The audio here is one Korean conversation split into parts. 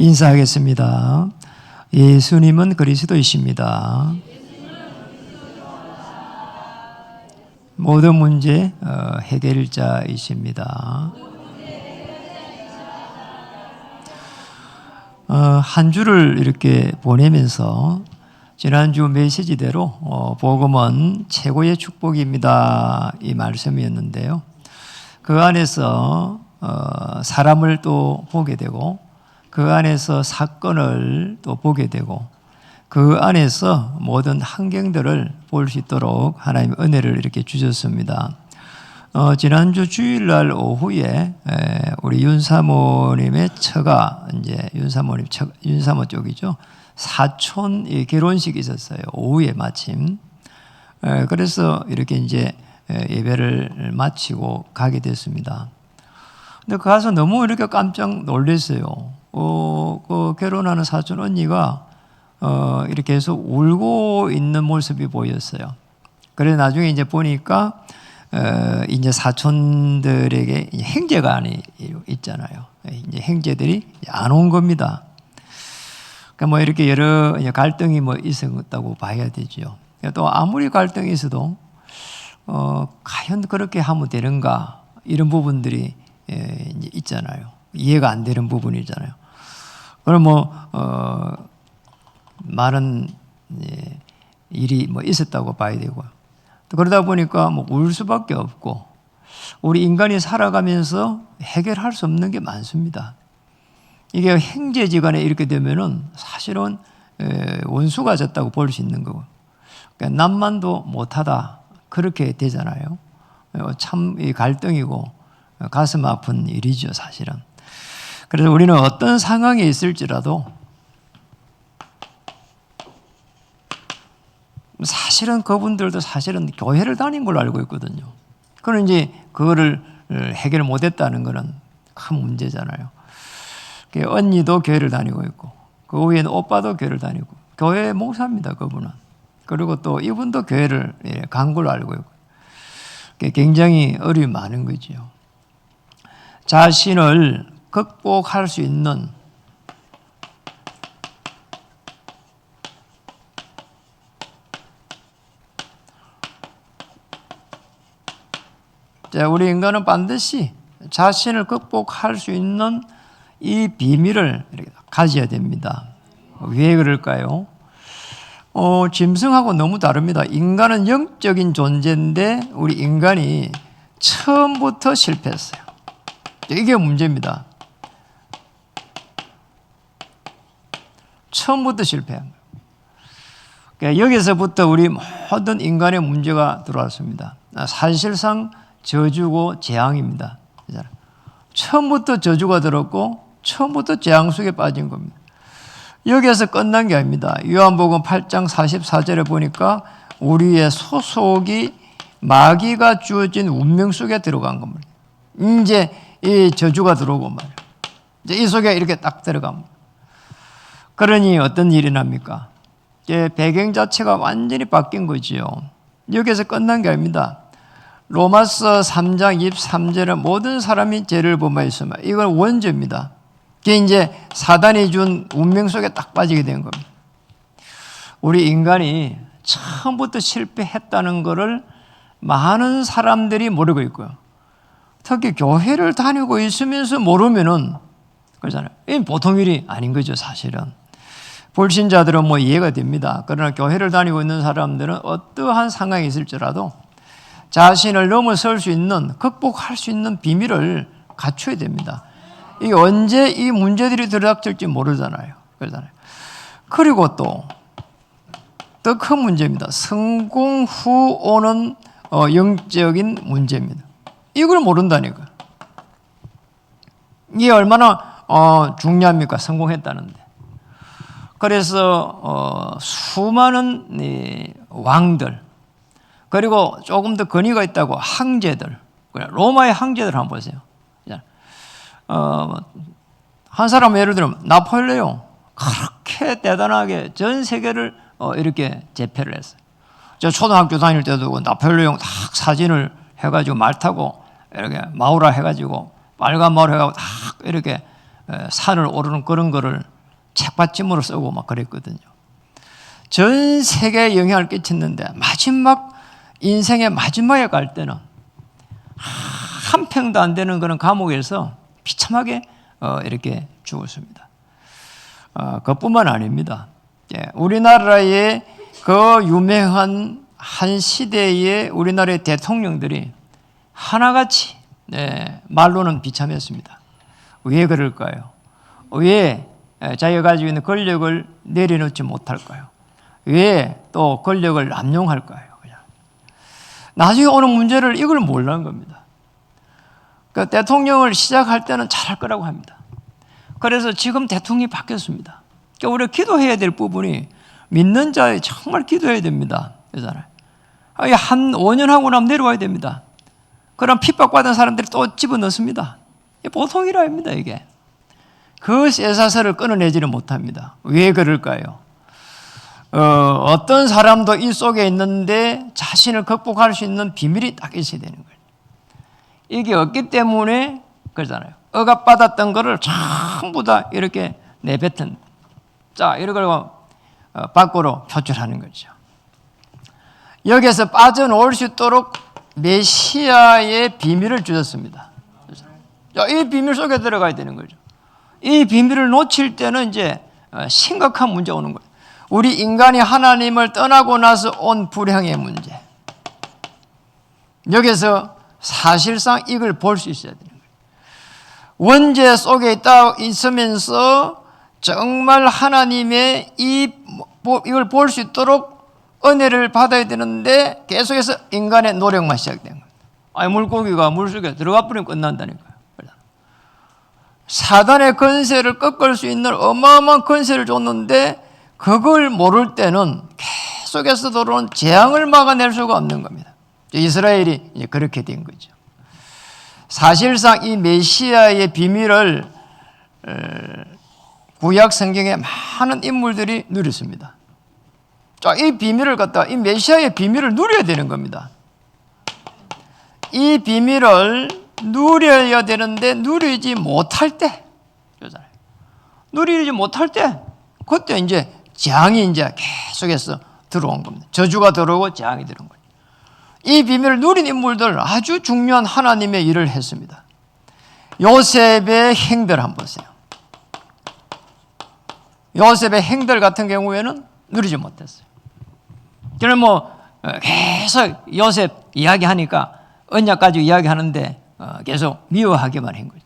인사하겠습니다. 예수님은 그리스도이십니다. 모든 문제 해결자이십니다. 한 주를 이렇게 보내면서 지난주 메시지대로 복음은 최고의 축복입니다, 이 말씀이었는데요. 그 안에서 사람을 또 보게 되고, 그 안에서 사건을 또 보게 되고, 그 안에서 모든 환경들을 볼 수 있도록 하나님의 은혜를 이렇게 주셨습니다. 지난주 주일날 오후에 우리 윤사모님의 처가, 이제 윤사모 쪽이죠, 사촌 결혼식이 있었어요. 오후에 마침. 그래서 이렇게 이제 예배를 마치고 가게 됐습니다. 근데 가서 너무 이렇게 깜짝 놀랐어요. 그 결혼하는 사촌 언니가 이렇게 계속 울고 있는 모습이 보였어요. 그래서 나중에 이제 보니까 이제 사촌들에게 행제가 있잖아요. 이제 행제들이 안 온 겁니다. 그러니까 뭐 이렇게 여러 갈등이 뭐 있었다고 봐야 되죠. 또 아무리 갈등이 있어도 과연 그렇게 하면 되는가, 이런 부분들이 이제 있잖아요. 이해가 안 되는 부분이잖아요. 그럼 뭐 많은 일이 뭐 있었다고 봐야 되고요. 또 그러다 보니까 뭐 울 수밖에 없고, 우리 인간이 살아가면서 해결할 수 없는 게 많습니다. 이게 형제지간에 이렇게 되면은 사실은 원수가 졌다고 볼 수 있는 거고, 그러니까 남만도 못하다, 그렇게 되잖아요. 참 이 갈등이고 가슴 아픈 일이죠, 사실은. 그래서 우리는 어떤 상황에 있을지라도 사실은 그분들도 사실은 교회를 다닌 걸로 알고 있거든요. 그럼 이제 그거를 해결 못했다는 것은 큰 문제잖아요. 언니도 교회를 다니고 있고, 그 위에는 오빠도 교회를 다니고, 교회 목사입니다, 그분은. 그리고 또 이분도 교회를 간 걸로 알고 있고, 굉장히 어려움이 많은 거죠. 자신을 극복할 수 있는 우리 인간은 반드시 자신을 극복할 수 있는 이 비밀을 이렇게 가져야 됩니다. 왜 그럴까요? 짐승하고 너무 다릅니다. 인간은 영적인 존재인데 우리 인간이 처음부터 실패했어요. 이게 문제입니다. 처음부터 실패한 거예요. 그러니까 여기서부터 우리 모든 인간의 문제가 들어왔습니다. 사실상 저주고 재앙입니다. 처음부터 저주가 들었고 처음부터 재앙 속에 빠진 겁니다. 여기에서 끝난 게 아닙니다. 요한복음 8장 44절에 보니까 우리의 소속이 마귀가 주어진 운명 속에 들어간 겁니다. 이제 이 저주가 들어오고 말이에요. 이제 이 속에 이렇게 딱 들어갑니다. 그러니 어떤 일이 납니까? 배경 자체가 완전히 바뀐 거지요. 여기에서 끝난 게 아닙니다. 로마서 3장 23절에 모든 사람이 죄를 범하였으며, 이건 원죄입니다. 이게 이제 사단이 준 운명 속에 딱 빠지게 된 겁니다. 우리 인간이 처음부터 실패했다는 것을 많은 사람들이 모르고 있고요. 특히 교회를 다니고 있으면서 모르면은 그러잖아요. 이건 보통 일이 아닌 거죠, 사실은. 불신자들은 뭐 이해가 됩니다. 그러나 교회를 다니고 있는 사람들은 어떠한 상황이 있을지라도 자신을 넘어설 수 있는, 극복할 수 있는 비밀을 갖춰야 됩니다. 이게 언제 이 문제들이 들어닥칠지 모르잖아요. 그러잖아요. 그리고 또 더 큰 문제입니다. 성공 후 오는 영적인 문제입니다. 이걸 모른다니까요. 이게 얼마나 중요합니까? 성공했다는데. 그래서 수많은 왕들, 그리고 조금 더 권위가 있다고 황제들, 로마의 황제들 한번 보세요. 한 사람 예를 들면 나폴레옹, 그렇게 대단하게 전 세계를 이렇게 제패를 했어요. 저 초등학교 다닐 때도 나폴레옹 딱 사진을 해가지고 말 타고 이렇게 마우라 해가지고 빨간 마우라 해가지고 딱 이렇게 산을 오르는 그런 거를 책받침으로 쓰고 막 그랬거든요. 전 세계에 영향을 끼쳤는데 마지막 인생의 마지막에 갈 때는 한 평도 안 되는 그런 감옥에서 비참하게 이렇게 죽었습니다. 그뿐만 아닙니다. 우리나라의 그 유명한 한 시대의 우리나라의 대통령들이 하나같이 말로는 비참했습니다. 왜 그럴까요? 왜 자기가 가지고 있는 권력을 내려놓지 못할까요? 왜 또 권력을 남용할까요? 나중에 오는 문제를 이걸 모르는 겁니다. 그 대통령을 시작할 때는 잘할 거라고 합니다. 그래서 지금 대통령이 바뀌었습니다. 그러니까 우리가 기도해야 될 부분이 믿는 자에 정말 기도해야 됩니다. 그잖아요. 한 5년 하고 나면 내려와야 됩니다. 그럼 핍박받은 사람들이 또 집어넣습니다. 보통 일 아닙니다, 이게. 그 쇠사슬을 끊어내지를 못합니다. 왜 그럴까요? 어떤 사람도 이 속에 있는데 자신을 극복할 수 있는 비밀이 딱 있어야 되는 거예요. 이게 없기 때문에 그러잖아요. 억압받았던 거를 전부 다 이렇게 내뱉은, 자, 이런 걸 밖으로 표출하는 거죠. 여기에서 빠져나올 수 있도록 메시아의 비밀을 주셨습니다. 이 비밀 속에 들어가야 되는 거죠. 이 비밀을 놓칠 때는 이제 심각한 문제가 오는 거예요. 우리 인간이 하나님을 떠나고 나서 온 불행의 문제. 여기서 사실상 이걸 볼 수 있어야 되는 거예요. 원죄 속에 있으면서 정말 하나님의 이걸 볼 수 있도록 은혜를 받아야 되는데 계속해서 인간의 노력만 시작된 거예요. 아니, 물고기가 물속에 들어가 버리면 끝난다니까요. 사단의 권세를 꺾을 수 있는 어마어마한 권세를 줬는데 그걸 모를 때는 계속해서 들어오는 재앙을 막아낼 수가 없는 겁니다. 이스라엘이 이제 그렇게 된 거죠. 사실상 이 메시아의 비밀을 구약 성경에 많은 인물들이 누렸습니다. 자, 이 비밀을 이 메시아의 비밀을 누려야 되는 겁니다. 이 비밀을 누려야 되는데 누리지 못할 때, 누리지 못할 때, 그때 이제 재앙이 이제 계속해서 들어온 겁니다. 저주가 들어오고 재앙이 들어온 거예요. 이 비밀을 누린 인물들 아주 중요한 하나님의 일을 했습니다. 요셉의 행들 한번 보세요. 요셉의 행들 같은 경우에는 누리지 못했어요. 저는 계속 요셉 이야기하니까 언약 가지고 이야기하는데 계속 미워하기만 한 거죠.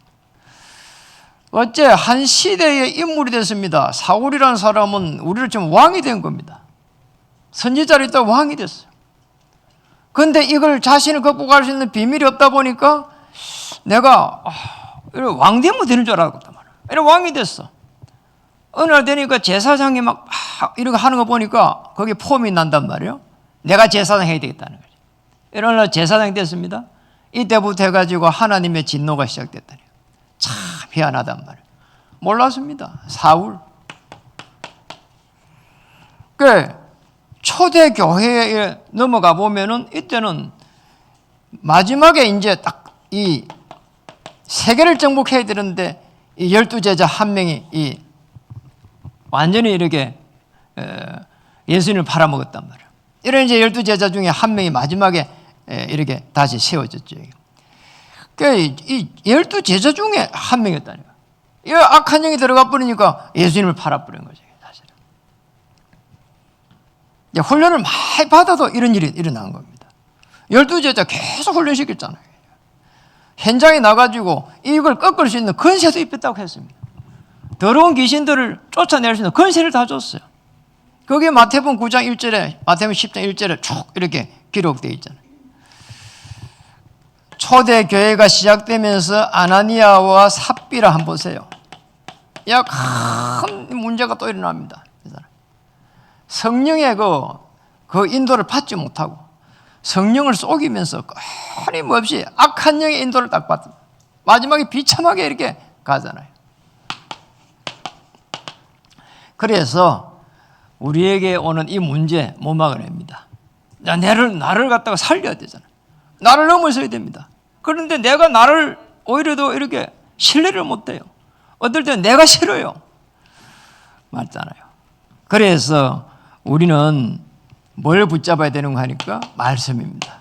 어째 한 시대의 인물이 됐습니다. 사울이라는 사람은 우리를 지금 왕이 된 겁니다. 선지자로 있다가 왕이 됐어요. 그런데 이걸 자신을 극복할 수 있는 비밀이 없다 보니까 내가 왕 되면 되는 줄 알았단 말이에요. 이런 왕이 됐어. 어느 날 되니까 제사장이 막 이렇게 하는 거 보니까 거기에 폼이 난단 말이에요. 내가 제사장 해야 되겠다는 거죠. 이런 날 제사장이 됐습니다. 이때부터 해가지고 하나님의 진노가 시작됐다니. 참 희한하단 말이에요. 몰랐습니다. 사울. 초대 교회에 넘어가 보면은 이때는 마지막에 이제 딱 이 세계를 정복해야 되는데 이 12제자 한 명이 완전히 이렇게 예수님을 팔아먹었단 말이에요. 이런 이제 12제자 중에 한 명이 마지막에 이렇게 다시 세워졌죠. 이 12제자 중에 한 명이었다니까. 이 악한 영이 들어가 버리니까 예수님을 팔아버린 거죠. 사실은. 훈련을 많이 받아도 이런 일이 일어난 겁니다. 12제자 계속 훈련시켰잖아요. 현장에 나가지고 이걸 꺾을 수 있는 권세도 입혔다고 했습니다. 더러운 귀신들을 쫓아낼 수 있는 권세를 다 줬어요. 거기에 마태복음 9장 1절에 마태복음 10장 1절에 쭉 이렇게 기록되어 있잖아요. 초대 교회가 시작되면서 아나니아와 삽비라 한번 보세요. 큰 문제가 또 일어납니다. 성령의 그 인도를 받지 못하고 성령을 속이면서 끊임없이 악한 영의 인도를 딱 받습니다. 마지막에 비참하게 이렇게 가잖아요. 그래서 우리에게 오는 이 문제 못 막아냅니다. 나를 갖다가 살려야 되잖아요. 나를 넘어서야 됩니다. 그런데 내가 나를 오히려 더 이렇게 신뢰를 못 해요. 어떨 때는 내가 싫어요. 맞잖아요. 그래서 우리는 뭘 붙잡아야 되는 거 하니까 말씀입니다.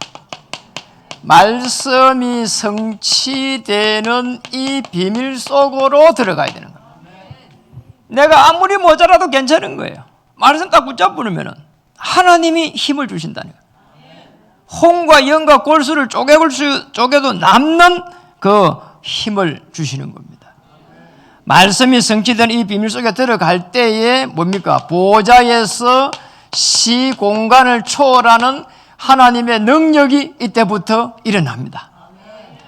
말씀이 성취되는 이 비밀 속으로 들어가야 되는 거예요. 내가 아무리 모자라도 괜찮은 거예요. 말씀 딱 붙잡으면 하나님이 힘을 주신다는 거예요. 홍과 연과 골수를 쪼개도 남는 그 힘을 주시는 겁니다. 말씀이 성취된 이 비밀 속에 들어갈 때에 뭡니까? 보좌에서 시공간을 초월하는 하나님의 능력이 이때부터 일어납니다.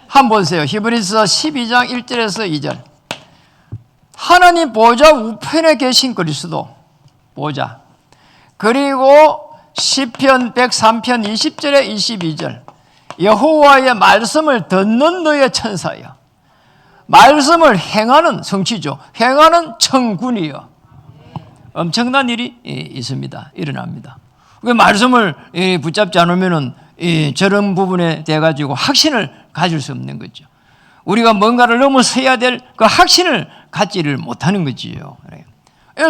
한번 보세요. 히브리서 12장 1절에서 2절. 하나님 보좌 우편에 계신 그리스도 보좌. 그리고 시편 103편 20절에 22절. 여호와의 말씀을 듣는 너의 천사여. 말씀을 행하는 성취죠. 행하는 천군이여. 엄청난 일이 있습니다. 일어납니다. 그 말씀을 붙잡지 않으면은 저런 부분에 대해 가지고 확신을 가질 수 없는 거죠. 우리가 뭔가를 넘어서야 될 그 확신을 갖지를 못하는 거지요.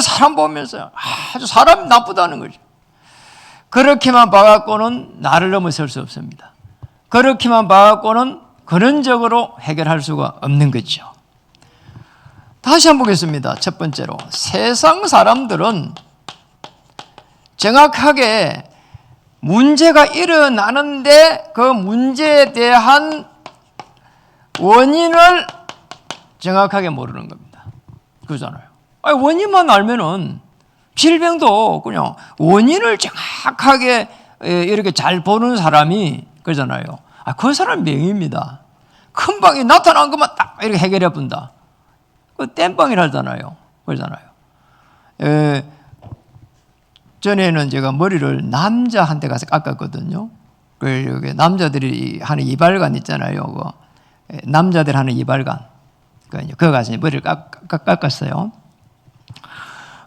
사람 보면서 아주 사람이 나쁘다는 거죠. 그렇게만 봐갖고는 나를 넘어설 수 없습니다. 그렇게만 봐갖고는 근원적으로 해결할 수가 없는 거죠. 다시 한번 보겠습니다. 첫 번째로 세상 사람들은 정확하게 문제가 일어나는데 그 문제에 대한 원인을 정확하게 모르는 겁니다. 그러잖아요. 원인만 알면은 질병도 그냥 원인을 정확하게 이렇게 잘 보는 사람이 그러잖아요. 그 사람 명입니다. 큰 방이 나타난 것만 딱 이렇게 해결해 본다. 그 땜빵이라 하잖아요. 그러잖아요. 전에는 제가 머리를 남자한테 가서 깎았거든요. 그 남자들이 하는 이발관 있잖아요. 남자들 하는 이발관. 그거 가서 머리를 깎았어요.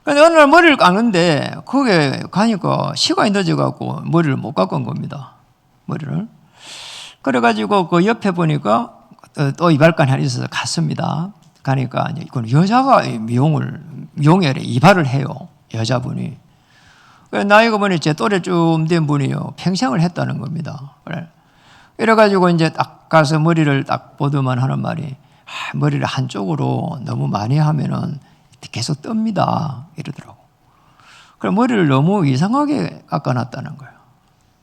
근데 어느 날 머리를 깎는데 거기에 가니까 시간이 늦어갖고 머리를 못 깎은 겁니다. 머리를. 그래가지고 그 옆에 보니까 또 이발관이 하나 있어서 갔습니다. 가니까 이건 여자가 미용에 이발을 해요. 여자분이. 나이가 보니 제 또래쯤 된 분이요. 평생을 했다는 겁니다. 이래가지고 이제 딱 가서 머리를 딱 보더만 하는 말이 머리를 한쪽으로 너무 많이 하면은 계속 뜹니다. 이러더라고. 그럼 머리를 너무 이상하게 깎아놨다는 거예요.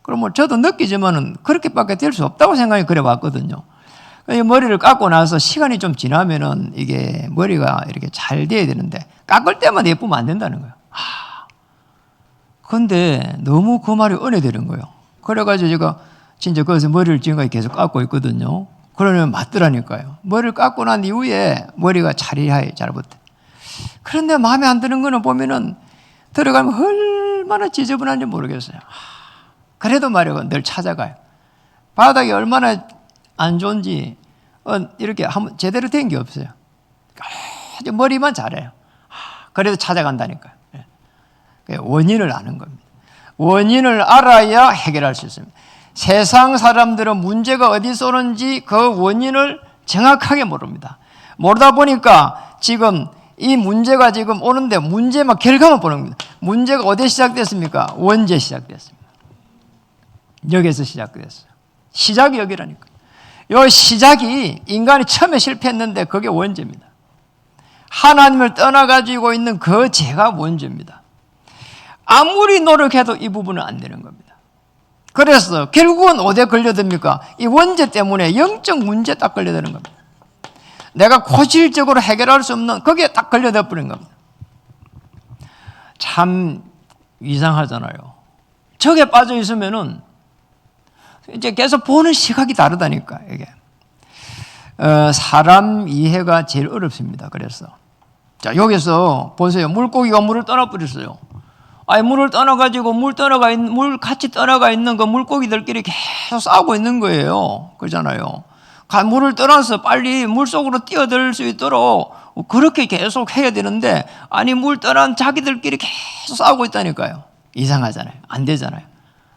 그럼 뭐 저도 느끼지만은 그렇게밖에 될 수 없다고 생각이 그래 왔거든요. 머리를 깎고 나서 시간이 좀 지나면은 이게 머리가 이렇게 잘 돼야 되는데 깎을 때만 예쁘면 안 된다는 거예요. 근데 너무 그 말이 은혜되는 거예요. 그래가지고 제가 진짜 거기서 머리를 지금까지 계속 깎고 있거든요. 그러면 맞더라니까요. 머리를 깎고 난 이후에 머리가 자리하게 잘 붙어. 그런데 마음에 안 드는 거는 보면은 들어가면 얼마나 지저분한지 모르겠어요. 그래도 말이에요. 늘 찾아가요. 바닥이 얼마나 안 좋은지 이렇게 한번 제대로 된 게 없어요. 아주 머리만 잘해요. 그래도 찾아간다니까요. 원인을 아는 겁니다. 원인을 알아야 해결할 수 있습니다. 세상 사람들은 문제가 어디서 오는지 그 원인을 정확하게 모릅니다. 모르다 보니까 지금 이 문제가 지금 오는데 문제만 결과만 보는 겁니다. 문제가 어디에 시작됐습니까? 원죄 시작됐습니다. 여기에서 시작됐어요. 시작이 여기라니까. 이 시작이 인간이 처음에 실패했는데 그게 원죄입니다. 하나님을 떠나가지고 있는 그 죄가 원죄입니다. 아무리 노력해도 이 부분은 안 되는 겁니다. 그래서 결국은 어디에 걸려듭니까? 이 원죄 때문에 영적 문제에 딱 걸려드는 겁니다. 내가 고질적으로 해결할 수 없는 거기에 딱 걸려져 버린 겁니다. 참 이상하잖아요. 저게 빠져 있으면은 이제 계속 보는 시각이 다르다니까 이게. 사람 이해가 제일 어렵습니다. 그래서 자 여기서 보세요. 물고기가 물을 떠나버렸어요. 물을 떠나가지고 물 같이 떠나가 있는 그 물고기들끼리 계속 싸우고 있는 거예요. 그러잖아요. 물을 떠나서 빨리 물 속으로 뛰어들 수 있도록 그렇게 계속 해야 되는데 물 떠난 자기들끼리 계속 싸우고 있다니까요. 이상하잖아요. 안 되잖아요.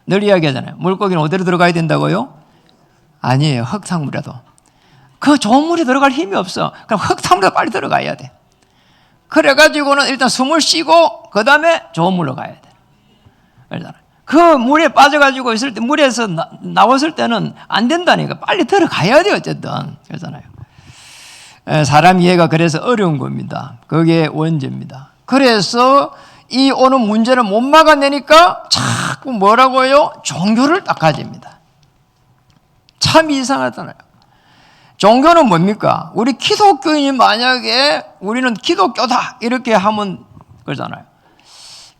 늘 이야기하잖아요. 물고기는 어디로 들어가야 된다고요? 아니에요. 흙탕물에도. 그 좋은 물에 들어갈 힘이 없어. 그럼 흙탕물에 빨리 들어가야 돼. 그래가지고는 일단 숨을 쉬고 그 다음에 좋은 물로 가야 돼. 그러잖아요. 그 물에 빠져가지고 있을 때, 물에서 나왔을 때는 안 된다니까. 빨리 들어가야 돼요, 어쨌든. 그러잖아요. 사람 이해가 그래서 어려운 겁니다. 그게 원죄입니다. 그래서 이 오는 문제를 못 막아내니까 자꾸 뭐라고요? 종교를 딱 가집니다. 참 이상하잖아요. 종교는 뭡니까? 우리 기독교인이 만약에 우리는 기독교다 이렇게 하면 그러잖아요.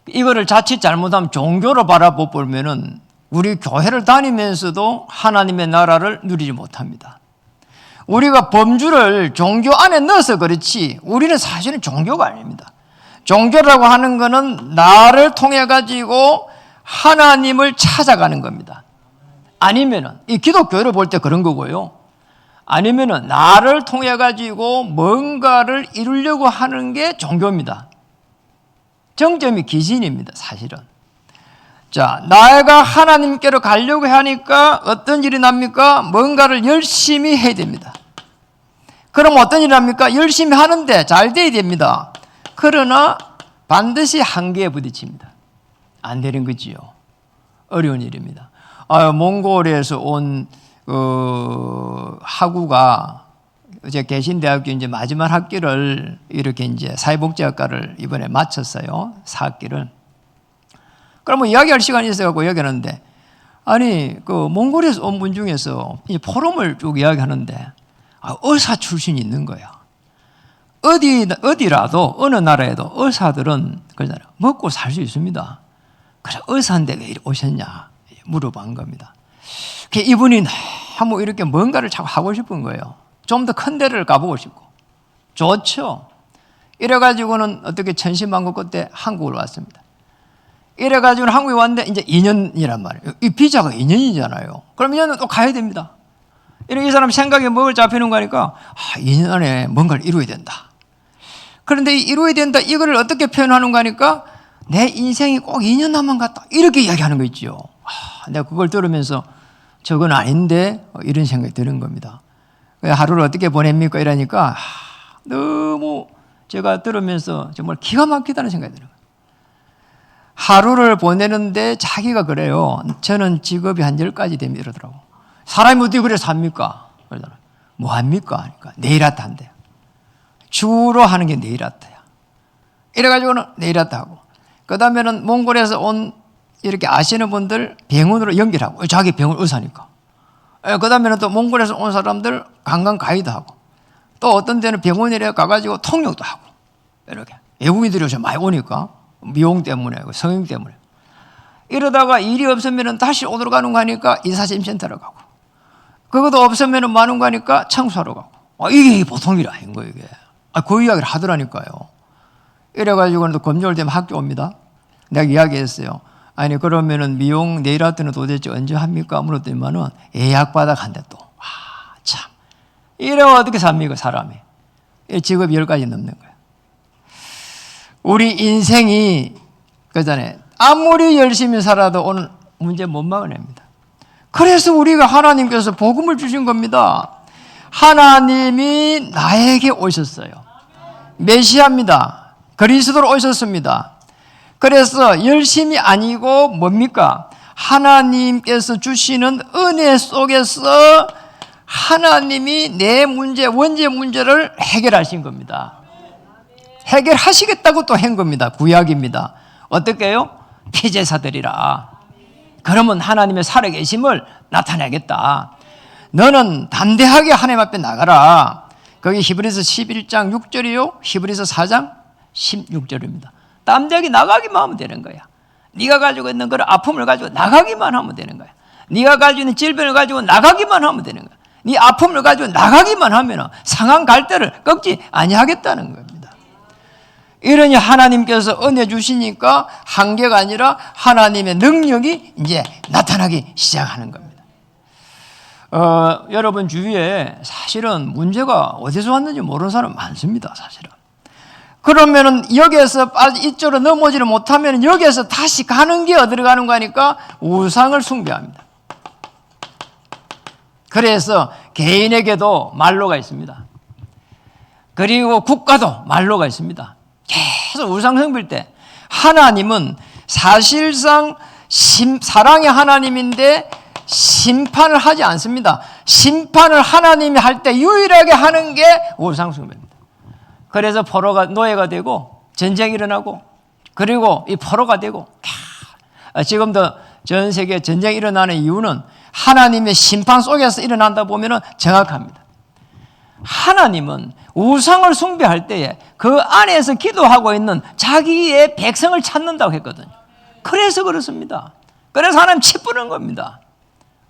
이거를 자칫 잘못하면 종교로 바라보면은 우리 교회를 다니면서도 하나님의 나라를 누리지 못합니다. 우리가 범주를 종교 안에 넣어서 그렇지 우리는 사실은 종교가 아닙니다. 종교라고 하는 것은 나를 통해 가지고 하나님을 찾아가는 겁니다. 아니면은 이 기독교를 볼 때 그런 거고요. 아니면은 나를 통해 가지고 뭔가를 이루려고 하는 게 종교입니다. 정점이 기신입니다, 사실은. 자, 내가 하나님께로 가려고 하니까 어떤 일이 납니까? 뭔가를 열심히 해야 됩니다. 그럼 어떤 일이 납니까? 열심히 하는데 잘 돼야 됩니다. 그러나 반드시 한계에 부딪힙니다. 안 되는 거지요. 어려운 일입니다. 몽골에서 온 학우가 이제 개신대학교 이제 마지막 학기를 이렇게 이제 사회복지학과를 이번에 마쳤어요. 4학기를. 그러면 이야기할 시간이 있어갖고 이야기하는데, 아니, 그 몽골에서 온 분 중에서 이제 포럼을 쭉 이야기하는데, 의사 출신이 있는 거야. 어디라도, 어느 나라에도 의사들은, 그러잖아요. 먹고 살 수 있습니다. 그래, 의사인데 왜 이리 오셨냐? 물어본 겁니다. 이분이 너무 이렇게 뭔가를 자꾸 하고 싶은 거예요. 좀 더 큰 데를 가보고 싶고. 좋죠. 이래가지고는 어떻게 천신만고 끝에 한국을 왔습니다. 이래가지고는 한국에 왔는데 이제 2년이란 말이에요. 이 비자가 2년이잖아요. 그럼 2년은 또 가야 됩니다. 이 사람 생각에 뭘 잡히는 거니까 2년 안에 뭔가를 이루어야 된다. 그런데 이루어야 된다 이거를 어떻게 표현하는 거니까 내 인생이 꼭 2년 남은 것 같다 이렇게 이야기하는 거 있죠. 내가 그걸 들으면서 저건 아닌데 이런 생각이 드는 겁니다. 하루를 어떻게 보냅니까? 이러니까 너무 제가 들으면서 정말 기가 막히다는 생각이 드는 거예요. 하루를 보내는데 자기가 그래요. 저는 직업이 한 10가지 됩니다. 이러더라고. 사람이 어떻게 그래 삽니까? 그러잖아요. 뭐 합니까? 하니까 네일 아트 한대요. 주로 하는 게 네일 아트야. 이래가지고는 네일 아트 하고. 그 다음에는 몽골에서 온 이렇게 아시는 분들 병원으로 연결하고. 자기 병원 의사니까. 그 다음에는 또 몽골에서 온 사람들 관광 가이드 하고. 또 어떤 데는 병원에 가가지고 통역도 하고. 이렇게. 외국인들이 요새 많이 오니까. 미용 때문에, 성형 때문에. 이러다가 일이 없으면 다시 오도록 가는 거 하니까 이사짐센터로 가고. 그것도 없으면 많은 거 하니까 청소하러 가고. 이게 보통 일 아닌 거예요, 이게. 그 이야기를 하더라니까요. 이래가지고 또 금요일 되면 학교 옵니다. 내가 이야기했어요. 아니, 그러면은 미용 네일 아트는 도대체 언제 합니까? 물었더니만은 예약받아 간대 또. 참. 이래가 어떻게 삽니까, 사람이. 직업이 10가지 넘는 거예요. 우리 인생이, 그잖아요. 아무리 열심히 살아도 오늘 문제 못 막아냅니다. 그래서 우리가 하나님께서 복음을 주신 겁니다. 하나님이 나에게 오셨어요. 메시아입니다. 그리스도로 오셨습니다. 그래서 열심이 아니고 뭡니까? 하나님께서 주시는 은혜 속에서 하나님이 내 문제, 원죄 문제를 해결하신 겁니다. 해결하시겠다고 또 한 겁니다. 구약입니다. 어떻게 해요? 피제사들이라. 그러면 하나님의 살아계심을 나타내겠다. 너는 담대하게 하나님 앞에 나가라. 거기 히브리서 11장 6절이요. 히브리서 4장 16절입니다. 담대하게 나가기만 하면 되는 거야. 네가 가지고 있는 그 아픔을 가지고 나가기만 하면 되는 거야. 네가 가지고 있는 질병을 가지고 나가기만 하면 되는 거야. 네 아픔을 가지고 나가기만 하면 상한 갈대를 꺾지 아니하겠다는 겁니다. 이러니 하나님께서 은혜 주시니까 한계가 아니라 하나님의 능력이 이제 나타나기 시작하는 겁니다. 여러분 주위에 사실은 문제가 어디서 왔는지 모르는 사람 많습니다. 사실은. 그러면은 여기에서 이쪽으로 넘어지를 못하면 여기에서 다시 가는 게 어디로 가는 거니까 우상을 숭배합니다. 그래서 개인에게도 말로가 있습니다. 그리고 국가도 말로가 있습니다. 계속 우상숭배일 때 하나님은 사실상 사랑의 하나님인데 심판을 하지 않습니다. 심판을 하나님이 할 때 유일하게 하는 게 우상숭배입니다. 그래서 노예가 되고 전쟁이 일어나고 그리고 이 포로가 되고 지금도 전 세계에 전쟁이 일어나는 이유는 하나님의 심판 속에서 일어난다 보면 정확합니다. 하나님은 우상을 숭배할 때에 그 안에서 기도하고 있는 자기의 백성을 찾는다고 했거든요. 그래서 그렇습니다. 그래서 하나님 치부는 겁니다.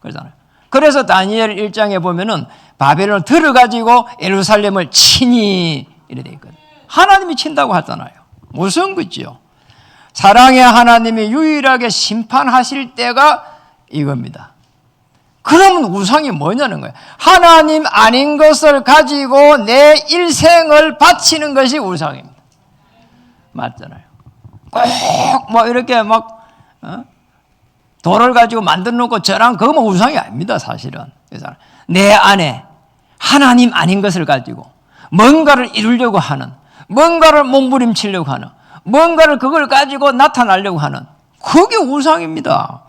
그러잖아요. 그래서 다니엘 1장에 보면은 바벨론을 들어가지고 예루살렘을 치니 이래 돼 있거든요. 하나님이 친다고 하잖아요. 무슨 거지요? 사랑의 하나님이 유일하게 심판하실 때가 이겁니다. 그러면 우상이 뭐냐는 거예요. 하나님 아닌 것을 가지고 내 일생을 바치는 것이 우상입니다. 맞잖아요. 꼭 뭐 이렇게 막 돌을 가지고 만들어 놓고 저랑 그거 뭐 우상이 아닙니다. 사실은. 내 안에 하나님 아닌 것을 가지고 뭔가를 이루려고 하는, 뭔가를 몸부림치려고 하는, 뭔가를 그걸 가지고 나타나려고 하는 그게 우상입니다.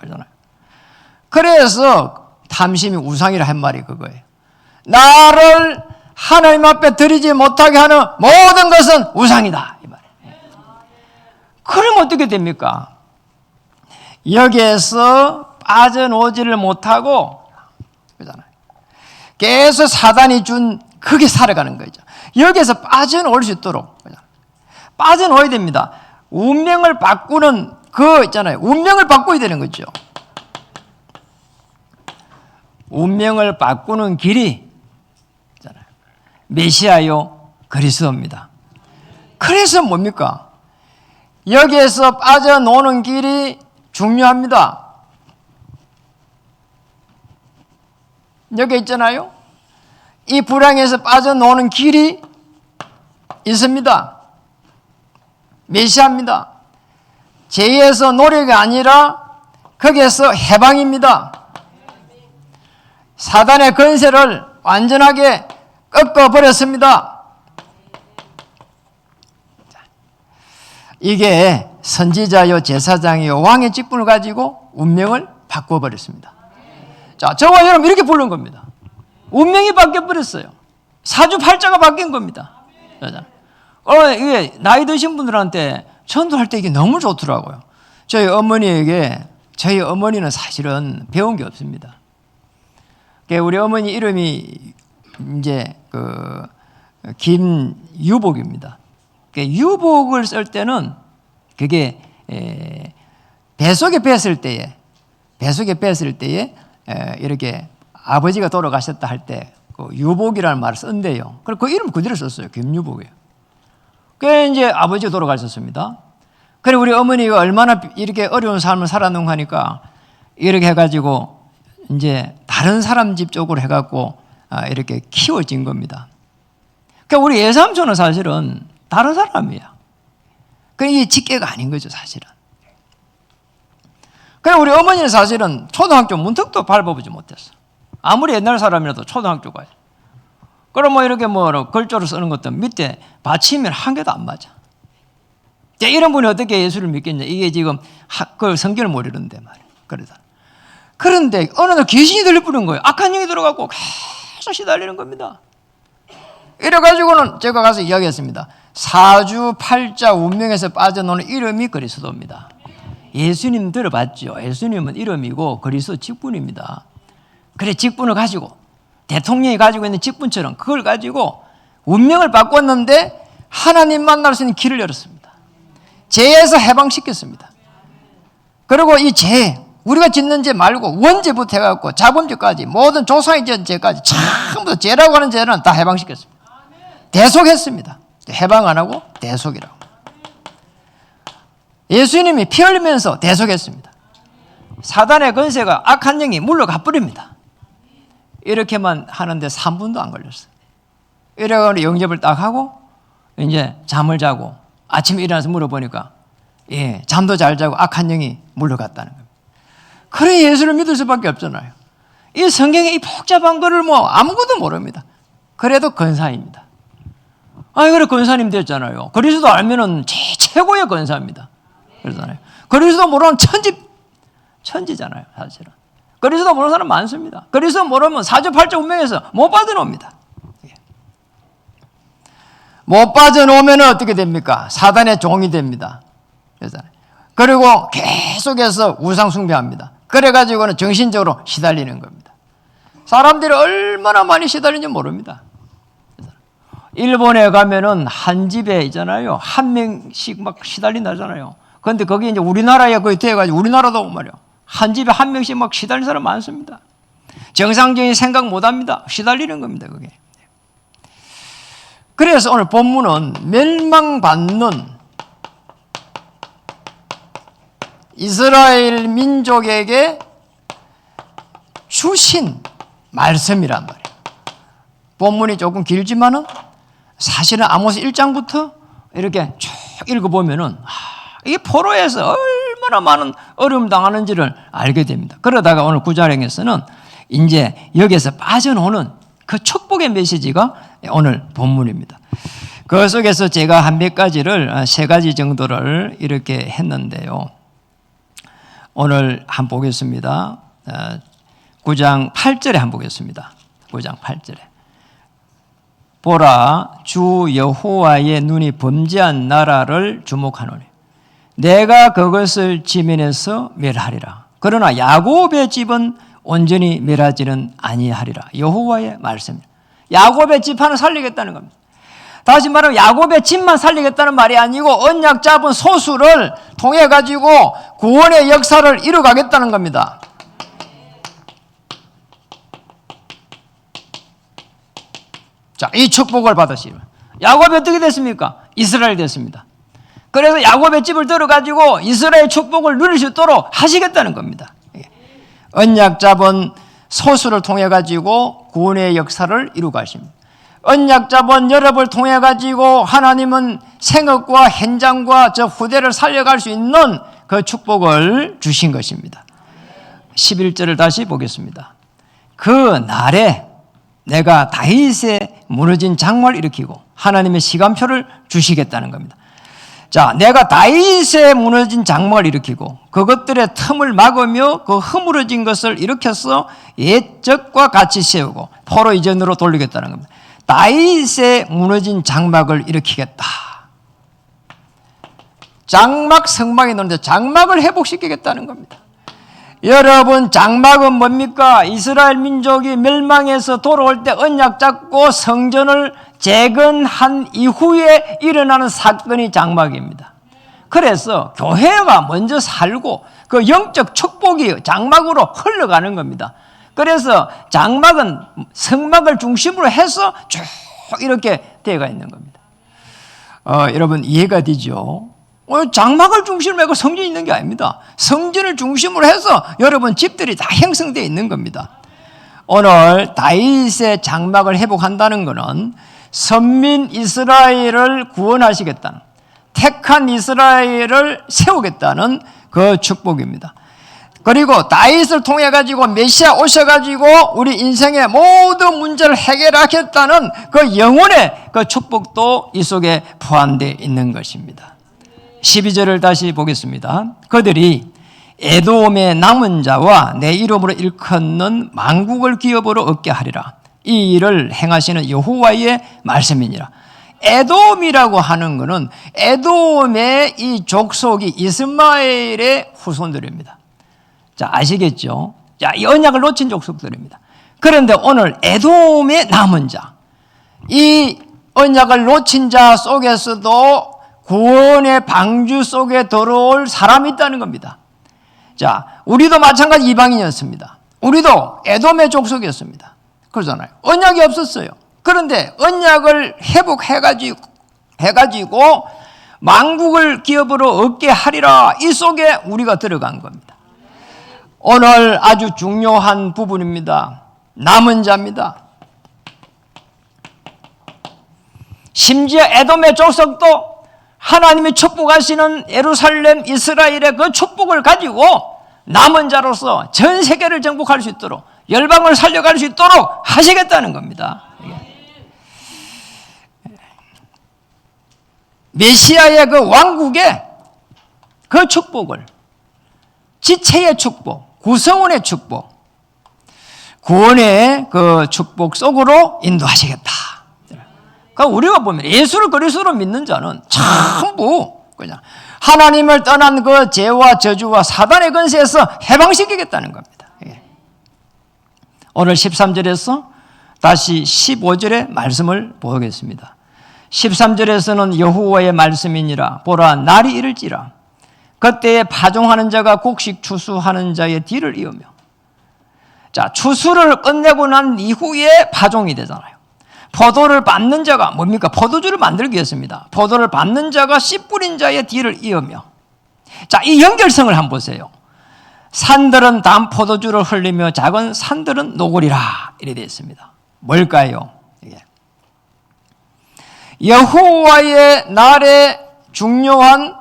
그래서 탐심이 우상이라 한 말이 그거예요. 나를 하나님 앞에 드리지 못하게 하는 모든 것은 우상이다. 이 말이에요. 그럼 어떻게 됩니까? 여기에서 빠져나오지를 못하고 계속 사단이 준 그게 살아가는 거죠. 여기에서 빠져나올 수 있도록 빠져나와야 됩니다. 운명을 바꾸는 그 있잖아요. 운명을 바꿔야 되는 거죠. 운명을 바꾸는 길이 있잖아요. 메시아요 그리스도입니다. 그래서 뭡니까? 여기에서 빠져나오는 길이 중요합니다. 여기 있잖아요. 이 불행에서 빠져나오는 길이 있습니다. 메시아입니다. 죄에서 노력이 아니라 거기에서 해방입니다. 사단의 권세를 완전하게 꺾어버렸습니다. 이게 선지자요 제사장이요 왕의 직분을 가지고 운명을 바꿔버렸습니다. 자, 저와 여러분 이렇게 부른 겁니다. 운명이 바뀌어버렸어요. 사주팔자가 바뀐 겁니다. 이게 나이 드신 분들한테 전도할 때 이게 너무 좋더라고요. 저희 어머니는 사실은 배운 게 없습니다. 우리 어머니 이름이 이제 김유복입니다. 유복을 쓸 때는 그게 뱃속에 뺐을 때에 이렇게 아버지가 돌아가셨다 할 때 유복이라는 말을 쓴대요. 그래서 그 이름 그대로 썼어요. 김유복이에요. 이제 아버지가 돌아가셨습니다. 그래 우리 어머니가 얼마나 이렇게 어려운 삶을 살았는가 하니까 이렇게 해가지고 이제 다른 사람 집 쪽으로 해갖고 이렇게 키워진 겁니다. 그러니까 우리 예삼촌은 사실은 다른 사람이야. 이게 직계가 아닌 거죠, 사실은. 그래 우리 어머니는 사실은 초등학교 문턱도 밟아보지 못했어. 아무리 옛날 사람이라도 초등학교 가요. 그럼 이렇게 글조를 쓰는 것도 밑에 받침이 한 개도 안 맞아. 이런 분이 어떻게 예수를 믿겠냐? 이게 지금 그 성경을 모르는데 말이야. 그런데 어느 날 귀신이 들려부는 거예요. 악한 영이 들어가고 계속 시달리는 겁니다. 이래가지고는 제가 가서 이야기했습니다. 사주팔자 운명에서 빠져나오는 이름이 그리스도입니다. 예수님 들어봤죠? 예수님은 이름이고 그리스도 직분입니다. 그래 직분을 가지고 대통령이 가지고 있는 직분처럼 그걸 가지고 운명을 바꿨는데 하나님 만날 수 있는 길을 열었습니다. 죄에서 해방시켰습니다. 그리고 이 죄, 우리가 짓는 죄 말고 원죄부터 해갖고 자범죄까지 모든 조상이 지은 죄까지 전부 다 죄라고 하는 죄는 다 해방시켰습니다. 대속했습니다. 해방 안 하고 대속이라고. 예수님이 피 흘리면서 대속했습니다. 사단의 권세가 악한 영이 물러가 버립니다. 이렇게만 하는데 3분도 안 걸렸어요. 이래가지고 영접을 딱 하고 이제 잠을 자고 아침에 일어나서 물어보니까 잠도 잘 자고 악한 영이 물러갔다는 겁니다. 그래 예수를 믿을 수밖에 없잖아요. 이 성경에 이 복잡한 거를 아무것도 모릅니다. 그래도 권사입니다. 그래 권사님 됐잖아요. 그리스도 알면은 최고의 권사입니다. 그러잖아요. 그리스도 모르는 천지잖아요, 사실은. 그리스도 모르는 사람 많습니다. 그리스도 모르면 사주팔자 운명에서 못 빠져나옵니다. 못 빠져나오면 어떻게 됩니까? 사단의 종이 됩니다. 그러잖아요. 그리고 계속해서 우상 숭배합니다. 그래가지고는 정신적으로 시달리는 겁니다. 사람들이 얼마나 많이 시달리는지 모릅니다. 일본에 가면은 한 집에 있잖아요. 한 명씩 막 시달린다잖아요. 그런데 거기 이제 우리나라에 거의 돼가지고 우리나라도 말이요. 한 집에 한 명씩 막 시달리는 사람 많습니다. 정상적인 생각 못 합니다. 시달리는 겁니다, 그게. 그래서 오늘 본문은 멸망받는 이스라엘 민족에게 주신 말씀이란 말이에요. 본문이 조금 길지만은 사실은 아모스 1장부터 이렇게 쭉 읽어보면은 이게 포로에서 얼마나 많은 어려움 당하는지를 알게 됩니다. 그러다가 오늘 9장에서는 이제 여기에서 빠져나오는 그 축복의 메시지가 오늘 본문입니다. 그 속에서 제가 한 몇 가지를 세 가지 정도를 이렇게 했는데요. 오늘 한번 보겠습니다. 9장 8절에 한번 보겠습니다. 9장 8절에. 보라, 주 여호와의 눈이 범죄한 나라를 주목하노니 내가 그것을 지면에서 멸하리라. 그러나 야곱의 집은 온전히 멸하지는 아니하리라. 여호와의 말씀입니다. 야곱의 집 하나 살리겠다는 겁니다. 다시 말하면 야곱의 집만 살리겠다는 말이 아니고 언약 잡은 소수를 통해 가지고 구원의 역사를 이루가겠다는 겁니다. 자, 이 축복을 받으시면 야곱이 어떻게 됐습니까? 이스라엘 됐습니다. 그래서 야곱의 집을 들어가지고 이스라엘 축복을 누릴 수 있도록 하시겠다는 겁니다. 언약 잡은 소수를 통해 가지고 구원의 역사를 이루가십니다. 언약 잡은 여러분을 통해 가지고 하나님은 생업과 현장과 저 후대를 살려갈 수 있는 그 축복을 주신 것입니다. 11절을 다시 보겠습니다. 그 날에 내가 다윗의 무너진 장막을 일으키고 하나님의 시간표를 주시겠다는 겁니다. 자, 내가 다윗의 무너진 장막을 일으키고 그것들의 틈을 막으며 그 허물어진 것을 일으켜서 옛적과 같이 세우고 포로 이전으로 돌리겠다는 겁니다. 다윗의 무너진 장막을 일으키겠다. 장막, 성막이 있는데 장막을 회복시키겠다는 겁니다. 여러분, 장막은 뭡니까? 이스라엘 민족이 멸망해서 돌아올 때 언약 잡고 성전을 재건한 이후에 일어나는 사건이 장막입니다. 그래서 교회가 먼저 살고 그 영적 축복이 장막으로 흘러가는 겁니다. 그래서 장막은 성막을 중심으로 해서 쭉 이렇게 되어가 있는 겁니다. 여러분 이해가 되죠? 장막을 중심으로 해서 성전이 있는 게 아닙니다. 성전을 중심으로 해서 여러분 집들이 다 형성되어 있는 겁니다. 오늘 다윗의 장막을 회복한다는 것은 선민 이스라엘을 구원하시겠다는, 택한 이스라엘을 세우겠다는 그 축복입니다. 그리고 다윗을 통해 가지고 메시아 오셔가지고 우리 인생의 모든 문제를 해결하겠다는 그 영혼의 그 축복도 이 속에 포함되어 있는 것입니다. 12절을 다시 보겠습니다. 그들이 에돔의 남은 자와 내 이름으로 일컫는 만국을 기업으로 얻게 하리라. 이 일을 행하시는 여호와의 말씀이니라. 에돔이라고 하는 것은 에돔의 이 족속이 이스마엘의 후손들입니다. 자, 아시겠죠? 자, 이 언약을 놓친 족속들입니다. 그런데 오늘 에돔의 남은 자, 이 언약을 놓친 자 속에서도 구원의 방주 속에 들어올 사람이 있다는 겁니다. 자, 우리도 마찬가지 이방인이었습니다. 우리도 에돔의 족속이었습니다. 그러잖아요. 언약이 없었어요. 그런데 언약을 회복해가지고 만국을 기업으로 얻게 하리라. 이 속에 우리가 들어간 겁니다. 오늘 아주 중요한 부분입니다. 남은 자입니다. 심지어 에돔의 족속도 하나님이 축복하시는 예루살렘 이스라엘의 그 축복을 가지고 남은 자로서 전 세계를 정복할 수 있도록 열방을 살려갈 수 있도록 하시겠다는 겁니다. 메시아의 그 왕국의 그 축복을, 지체의 축복, 구성원의 축복, 구원의 그 축복 속으로 인도하시겠다. 그러니까 우리가 보면 예수를 그리스도로 믿는 자는 전부 그냥 하나님을 떠난 그 죄와 저주와 사단의 권세에서 해방시키겠다는 겁니다. 오늘 13절에서 다시 15절의 말씀을 보겠습니다. 13절에서는 여호와의 말씀이니라. 보라, 날이 이를지라. 그때에 파종하는 자가 곡식 추수하는 자의 뒤를 이으며. 자, 추수를 끝내고 난 이후에 파종이 되잖아요. 포도를 밟는 자가 뭡니까? 포도주를 만들기 위해서입니다. 포도를 밟는 자가 씨 뿌린 자의 뒤를 이으며. 자, 이 연결성을 한번 보세요. 산들은 단 포도주를 흘리며 작은 산들은 녹으리라. 이렇게 되어 있습니다. 뭘까요? 이게 여호와의 날에 중요한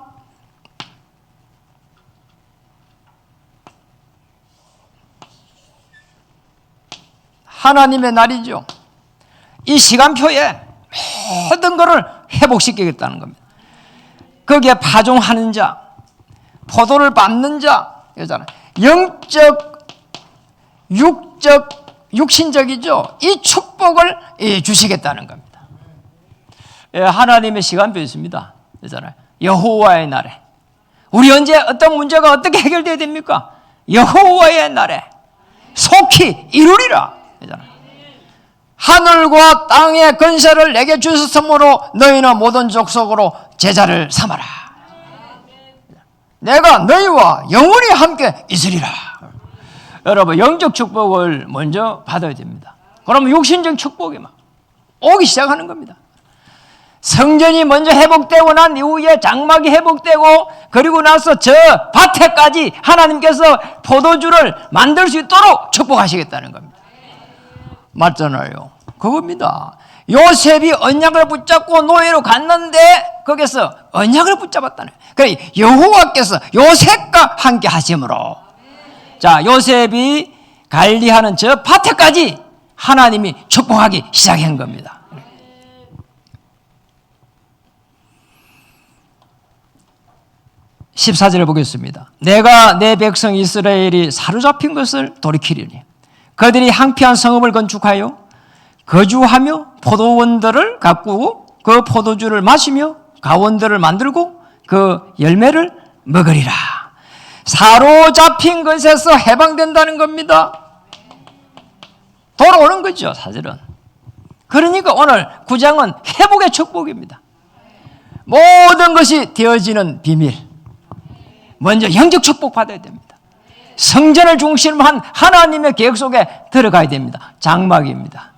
하나님의 날이죠. 이 시간표에 모든 것을 회복시키겠다는 겁니다. 거기에 파종하는 자, 포도를 밟는 자, 이거잖아요. 영적, 육적, 육신적이죠. 이 축복을 주시겠다는 겁니다. 하나님의 시간표 있습니다. 그잖아요. 여호와의 날에. 우리 언제 어떤 문제가 어떻게 해결돼야 됩니까? 여호와의 날에 속히 이루리라. 그잖아요. 하늘과 땅의 권세를 내게 주셨으므로 너희는 모든 족속으로 제자를 삼아라. 내가 너희와 영원히 함께 있으리라. 여러분, 영적 축복을 먼저 받아야 됩니다. 그러면 육신적 축복이 막 오기 시작하는 겁니다. 성전이 먼저 회복되고 난 이후에 장막이 회복되고, 그리고 나서 저 밭에까지 하나님께서 포도주를 만들 수 있도록 축복하시겠다는 겁니다. 맞잖아요. 그겁니다. 요셉이 언약을 붙잡고 노예로 갔는데 거기서 언약을 붙잡았다는 거예요. 그러니까 여호와께서 요셉과 함께 하심으로, 자, 요셉이 관리하는 저 밭에까지 하나님이 축복하기 시작한 겁니다. 14절을 보겠습니다. 내가 내 백성 이스라엘이 사로잡힌 것을 돌이키리니 그들이 황폐한 성읍을 건축하여 거주하며 포도원들을 가꾸고 그 포도주를 마시며 가원들을 만들고 그 열매를 먹으리라. 사로잡힌 것에서 해방된다는 겁니다. 돌아오는 거죠, 사실은. 그러니까 오늘 9장은 회복의 축복입니다. 모든 것이 되어지는 비밀. 먼저 영적 축복 받아야 됩니다. 성전을 중심으로 한 하나님의 계획 속에 들어가야 됩니다. 장막입니다.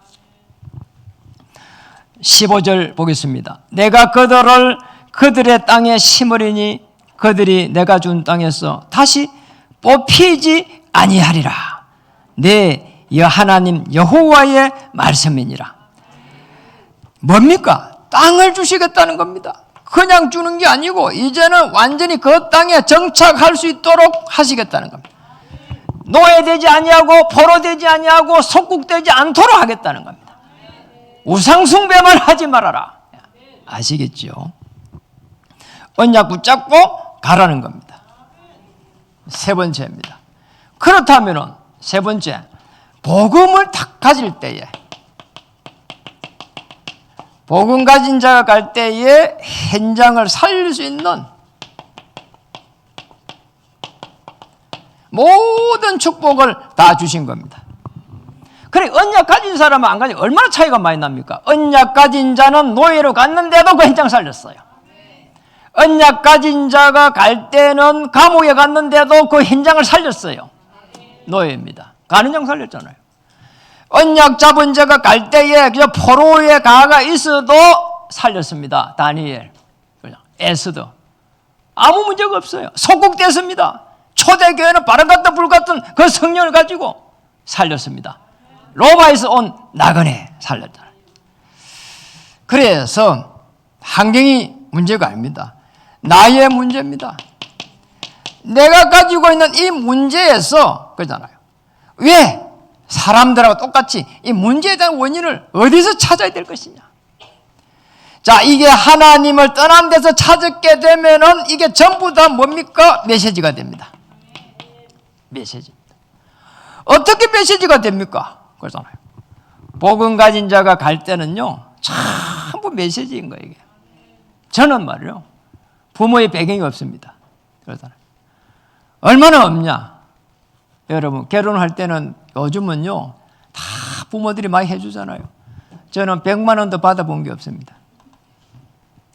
15절 보겠습니다. 내가 그들을 그들의 땅에 심으리니 그들이 내가 준 땅에서 다시 뽑히지 아니하리라. 내 하나님 여호와의 말씀이니라. 뭡니까? 땅을 주시겠다는 겁니다. 그냥 주는 게 아니고 이제는 완전히 그 땅에 정착할 수 있도록 하시겠다는 겁니다. 노예되지 아니하고 포로되지 아니하고 속국되지 않도록 하겠다는 겁니다. 우상숭배만 하지 말아라. 아시겠죠? 언약 붙잡고 가라는 겁니다. 세 번째입니다. 그렇다면 세 번째, 복음을 탁 가질 때에, 복음 가진 자가 갈 때에 현장을 살릴 수 있는 모든 축복을 다 주신 겁니다. 그래, 언약 가진 사람은 안 가진 얼마나 차이가 많이 납니까? 언약 가진 자는 노예로 갔는데도 그 현장 살렸어요. 언약 가진 자가 갈 때는 감옥에 갔는데도 그 현장을 살렸어요. 노예입니다. 가는 장 살렸잖아요. 언약 잡은 자가 갈 때에 그저 포로의 가가 있어도 살렸습니다. 다니엘, 에스더. 아무 문제가 없어요. 속국됐습니다. 초대교회는 바람 같은 불 같은 그 성령을 가지고 살렸습니다. 로마에서 온 나그네 살렸잖아요. 그래서 환경이 문제가 아닙니다. 나의 문제입니다. 내가 가지고 있는 이 문제에서, 그러잖아요. 왜 사람들하고 똑같이 이 문제에 대한 원인을 어디서 찾아야 될 것이냐. 자, 이게 하나님을 떠난 데서 찾게 되면은 이게 전부 다 뭡니까? 메시지가 됩니다. 메시지입니다. 어떻게 메시지가 됩니까? 그러잖아요. 복음 가진 자가 갈 때는요, 전부 메시지인 거예요, 이게. 저는 말이요, 부모의 배경이 없습니다. 그러잖아요. 얼마나 없냐? 여러분, 결혼할 때는 요즘은요, 다 부모들이 많이 해주잖아요. 저는 100만 원도 받아본 게 없습니다.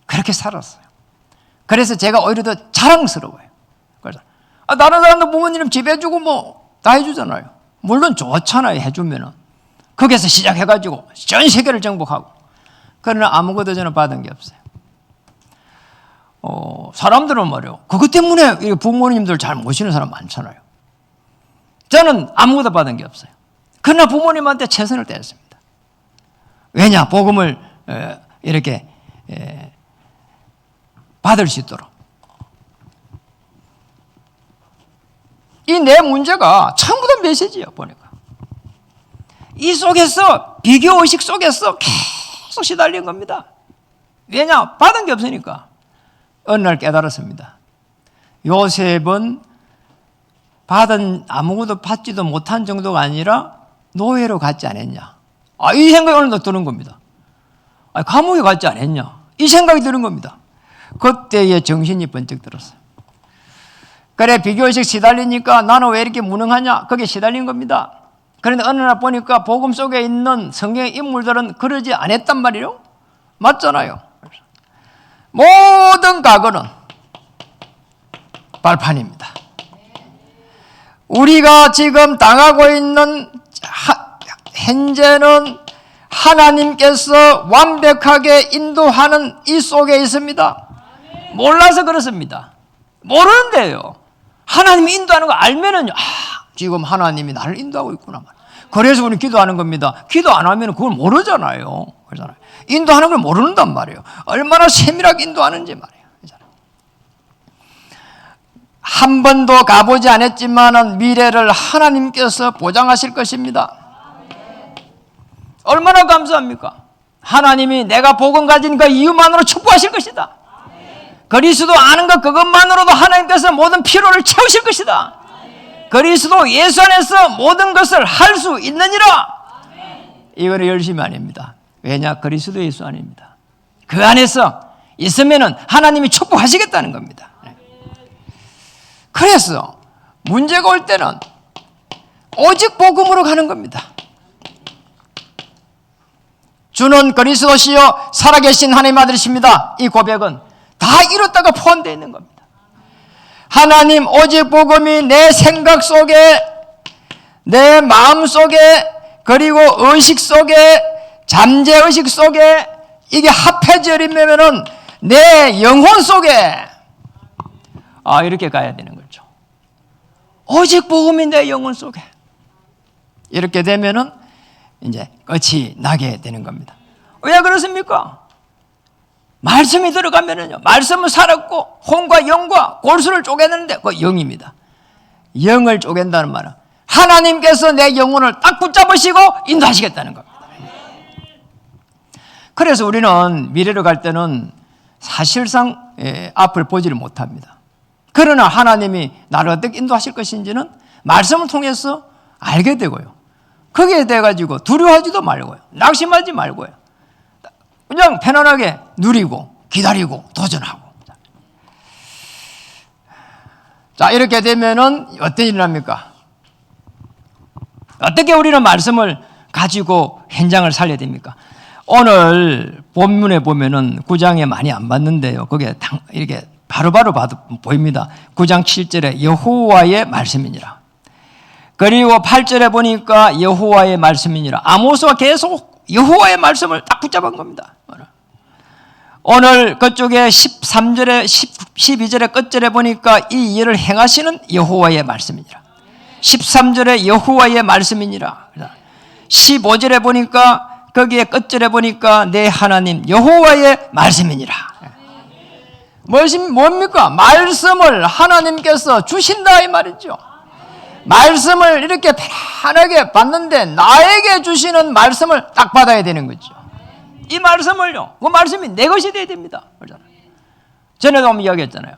그렇게 살았어요. 그래서 제가 오히려 더 자랑스러워요. 그래서 다른 사람도 부모님 집 해주고 뭐 다 해주잖아요. 물론 좋잖아요, 해주면은. 거기서 시작해가지고 전 세계를 정복하고. 그러나 아무것도 저는 받은 게 없어요. 사람들은 말이요, 그것 때문에 부모님들 잘 모시는 사람 많잖아요. 저는 아무것도 받은 게 없어요. 그러나 부모님한테 최선을 다했습니다. 왜냐? 복음을 이렇게 받을 수 있도록. 이 내 문제가 전부 다 메시지예요, 보니까. 이 속에서, 비교의식 속에서 계속 시달린 겁니다. 왜냐? 받은 게 없으니까. 어느 날 깨달았습니다. 요셉은 아무것도 받지도 못한 정도가 아니라 노예로 갔지 않았냐. 이 생각이 오늘도 드는 겁니다. 감옥에 갔지 않았냐. 이 생각이 드는 겁니다. 그때의 정신이 번쩍 들었어요. 그래, 비교의식 시달리니까 나는 왜 이렇게 무능하냐? 그게 시달린 겁니다. 그런데 어느 날 보니까 복음 속에 있는 성경의 인물들은 그러지 않았단 말이에요. 맞잖아요. 모든 과거는 발판입니다. 우리가 지금 당하고 있는 현재는 하나님께서 완벽하게 인도하는 이 속에 있습니다. 몰라서 그렇습니다. 모르는데요. 하나님이 인도하는 거 알면은 지금 하나님이 나를 인도하고 있구나. 그래서 우리 기도하는 겁니다. 기도 안 하면 그걸 모르잖아요. 그러잖아요. 인도하는 걸 모르는단 말이에요. 얼마나 세밀하게 인도하는지 말이에요. 한 번도 가보지 않았지만은 미래를 하나님께서 보장하실 것입니다. 얼마나 감사합니까? 하나님이 내가 복음 가진 그 이유만으로 축복하실 것이다. 그리스도 아는 것 그것만으로도 하나님께서 모든 필요를 채우실 것이다. 그리스도 예수 안에서 모든 것을 할 수 있느니라. 이거는 열심히 아닙니다. 왜냐? 그리스도 예수 안입니다. 그 안에서 있으면은 하나님이 축복하시겠다는 겁니다. 그래서 문제가 올 때는 오직 복음으로 가는 겁니다. 주는 그리스도시요 살아계신 하나님 아들이십니다. 이 고백은 다 이뤘다가 포함되어 있는 겁니다. 하나님, 오직 복음이 내 생각 속에, 내 마음 속에, 그리고 의식 속에, 잠재의식 속에 이게 합해져버리면은 내 영혼 속에 이렇게 가야 되는 거죠. 오직 복음이 내 영혼 속에. 이렇게 되면은 이제 끝이 나게 되는 겁니다. 왜 그렇습니까? 말씀이 들어가면은요, 말씀은 살았고, 혼과 영과 골수를 쪼개는데, 그 영입니다. 영을 쪼갠다는 말은 하나님께서 내 영혼을 딱 붙잡으시고 인도하시겠다는 겁니다. 그래서 우리는 미래로 갈 때는 사실상 앞을 보지를 못합니다. 그러나 하나님이 나를 어떻게 인도하실 것인지는 말씀을 통해서 알게 되고요. 거기에 대해 가지고 두려워하지도 말고요. 낙심하지 말고요. 그냥 편안하게 누리고 기다리고 도전하고. 자, 이렇게 되면은 어떤 일이 납니까? 어떻게 우리는 말씀을 가지고 현장을 살려야 됩니까? 오늘 본문에 보면은 9장에 많이 안 봤는데요. 거기에 이렇게 바로바로 봐도 보입니다. 9장 7절에 여호와의 말씀이니라. 그리고 8절에 보니까 여호와의 말씀이니라. 아모스가 계속 여호와의 말씀을 딱 붙잡은 겁니다. 오늘 그쪽에 13절에 12절에 끝절에 보니까 이 일을 행하시는 여호와의 말씀이니라. 13절에 여호와의 말씀이니라. 15절에 보니까 거기에 끝절에 보니까 내 하나님 여호와의 말씀이니라. 뭡니까? 말씀을 하나님께서 주신다 이 말이죠. 말씀을 이렇게 편안하게 받는데 나에게 주시는 말씀을 딱 받아야 되는 거죠. 이 말씀을요, 그 말씀이 내 것이 돼야 됩니다. 그렇잖아요. 전에도 한번 이야기했잖아요.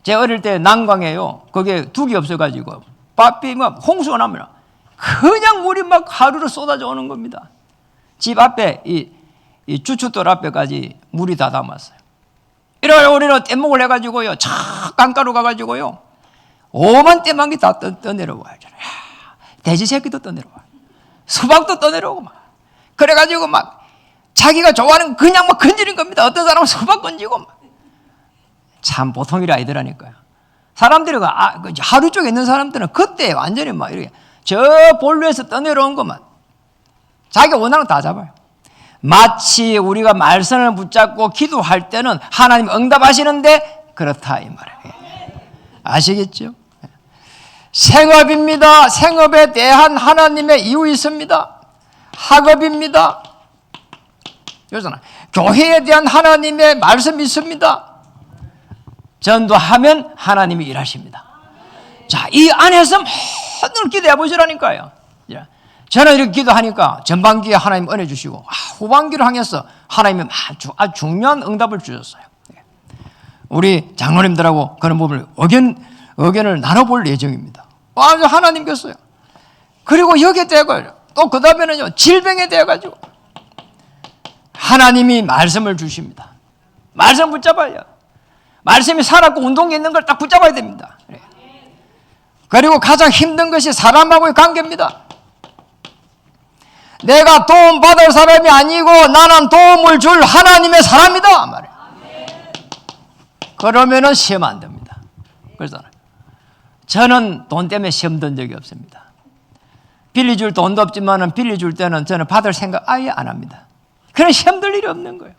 제 어릴 때 난강에요, 거기에 둑이 없어가지고 밭비 홍수가 나면 그냥 물이 막 하루로 쏟아져 오는 겁니다. 집 앞에 이 주춧돌 앞에까지 물이 다 담았어요. 이래가지고 우리는 떼목을 해가지고요, 차 강가로 가가지고요, 오만 떼망이 다 떠내려와요. 돼지 새끼도 떠내려와요. 수박도 떠내려오고 막. 그래가지고 막 자기가 좋아하는 그냥 막 건지는 겁니다. 어떤 사람은 수박 건지고 막. 참 보통 일이 아니더라니까요. 사람들이 하루 쪽에 있는 사람들은 그때 완전히 막 이렇게 저 본루에서 떠내려온 것만 자기가 원하는 거 다 잡아요. 마치 우리가 말씀을 붙잡고 기도할 때는 하나님 응답하시는데 그렇다 이 말이에요. 아시겠죠? 생업입니다. 생업에 대한 하나님의 이유 있습니다. 학업입니다. 그러잖아. 교회에 대한 하나님의 말씀이 있습니다. 전도하면 하나님이 일하십니다. 자, 이 안에서 모든 기도해 보시라니까요. 저는 이렇게 기도하니까 전반기에 하나님 은혜 주시고 후반기를 향해서 하나님이 아주 중요한 응답을 주셨어요. 우리 장로님들하고 그런 부분을 의견을 나눠볼 예정입니다. 아주 하나님께서요. 그리고 여기에 대하고 또 그 다음에는요, 질병에 대해가지고 하나님이 말씀을 주십니다. 말씀 붙잡아요. 말씀이 살았고 운동에 있는 걸 딱 붙잡아야 됩니다. 그리고 가장 힘든 것이 사람하고의 관계입니다. 내가 도움 받을 사람이 아니고 나는 도움을 줄 하나님의 사람이다 말이에요. 그러면은 시험 안 됩니다. 그래서 저는 돈 때문에 시험 든 적이 없습니다. 빌려줄 돈도 없지만은 빌려줄 때는 저는 받을 생각 아예 안 합니다. 그런 시험 들 일이 없는 거예요.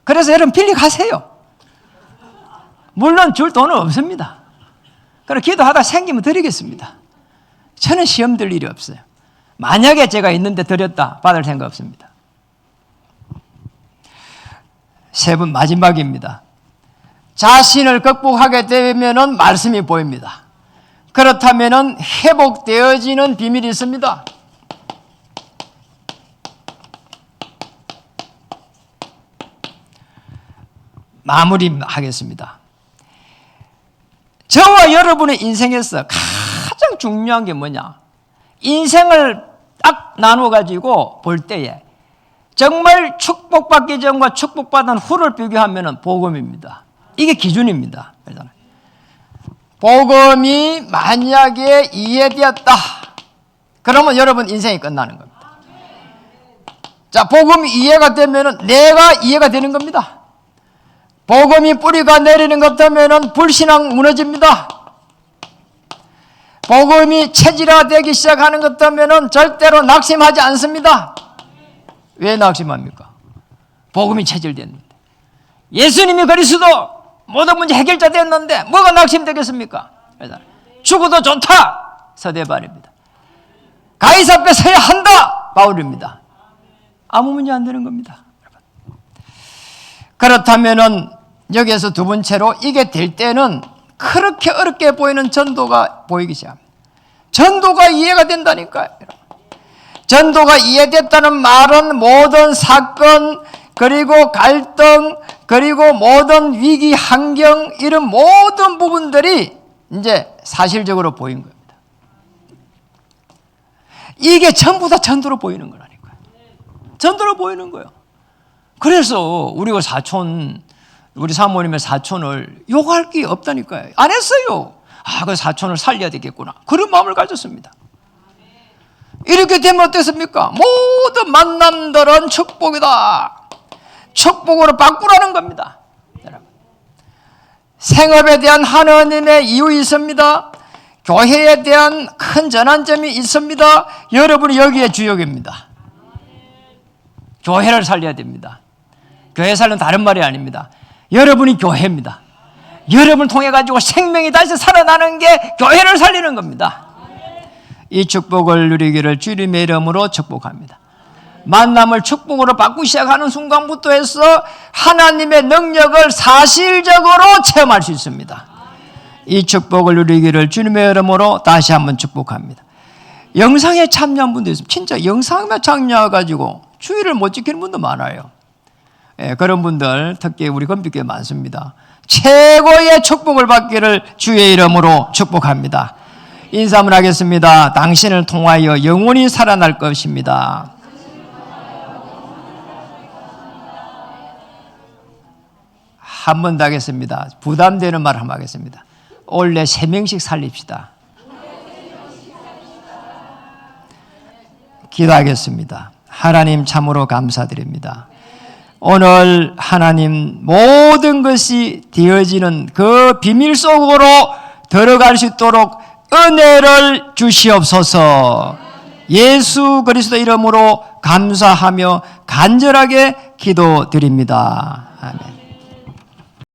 그래서 여러분 빌려 가세요. 물론 줄 돈은 없습니다. 그럼 기도하다 생기면 드리겠습니다. 저는 시험 들 일이 없어요. 만약에 제가 있는데 드렸다 받을 생각 없습니다. 세 분 마지막입니다. 자신을 극복하게 되면은 말씀이 보입니다. 그렇다면은 회복되어지는 비밀이 있습니다. 마무리하겠습니다. 저와 여러분의 인생에서 가장 중요한 게 뭐냐? 인생을 딱 나눠가지고 볼 때에 정말 축복받기 전과 축복받은 후를 비교하면 복음입니다. 이게 기준입니다. 복음이 만약에 이해되었다, 그러면 여러분 인생이 끝나는 겁니다. 자, 복음이 이해가 되면 내가 이해가 되는 겁니다. 복음이 뿌리가 내리는 것 같으면 불신앙 무너집니다. 복음이 체질화되기 시작하는 것 같으면 절대로 낙심하지 않습니다. 왜 낙심합니까? 복음이 체질됐는데, 예수님이 그리스도 모든 문제 해결자 됐는데 뭐가 낙심되겠습니까? 죽어도 좋다 서대발입니다. 가이사 앞에 서야 한다 바울입니다. 아무 문제 안 되는 겁니다. 그렇다면은 여기에서 두 번째로 이게 될 때는 그렇게 어렵게 보이는 전도가 보이기 시작합니다. 전도가 이해가 된다니까요. 전도가 이해됐다는 말은 모든 사건, 그리고 갈등, 그리고 모든 위기 환경, 이런 모든 부분들이 이제 사실적으로 보인 겁니다. 이게 전부 다 전도로 보이는 거라니까요. 전도로 보이는 거예요. 그래서 우리가 우리 사모님의 사촌을 욕할 게 없다니까요. 안 했어요. 그 사촌을 살려야 되겠구나, 그런 마음을 가졌습니다. 이렇게 되면 어떻습니까? 모든 만남들은 축복이다. 축복으로 바꾸라는 겁니다. 여러분, 생업에 대한 하나님의 이유 있습니다. 교회에 대한 큰 전환점이 있습니다. 여러분이 여기에 주역입니다. 교회를 살려야 됩니다. 교회 살려는 다른 말이 아닙니다. 여러분이 교회입니다. 여러분을 통해 가지고 생명이 다시 살아나는 게 교회를 살리는 겁니다. 이 축복을 누리기를 주님의 이름으로 축복합니다. 만남을 축복으로 바꾸기 시작하는 순간부터 해서 하나님의 능력을 사실적으로 체험할 수 있습니다. 이 축복을 누리기를 주님의 이름으로 다시 한번 축복합니다. 영상에 참여한 분도 있습니다. 진짜 영상에 참여해가지고 주일을 못 지키는 분도 많아요. 예, 그런 분들 특히 우리 건빛교회 많습니다. 최고의 축복을 받기를 주의 이름으로 축복합니다. 인사 한번 하겠습니다. 당신을 통하여 영원히 살아날 것입니다. 한 번 더 하겠습니다. 부담되는 말 한번 하겠습니다. 올해 3명씩 살립시다. 기도하겠습니다. 하나님 참으로 감사드립니다. 오늘 하나님 모든 것이 되어지는 그 비밀 속으로 들어갈 수 있도록 은혜를 주시옵소서. 예수 그리스도 이름으로 감사하며 간절하게 기도드립니다. 아멘.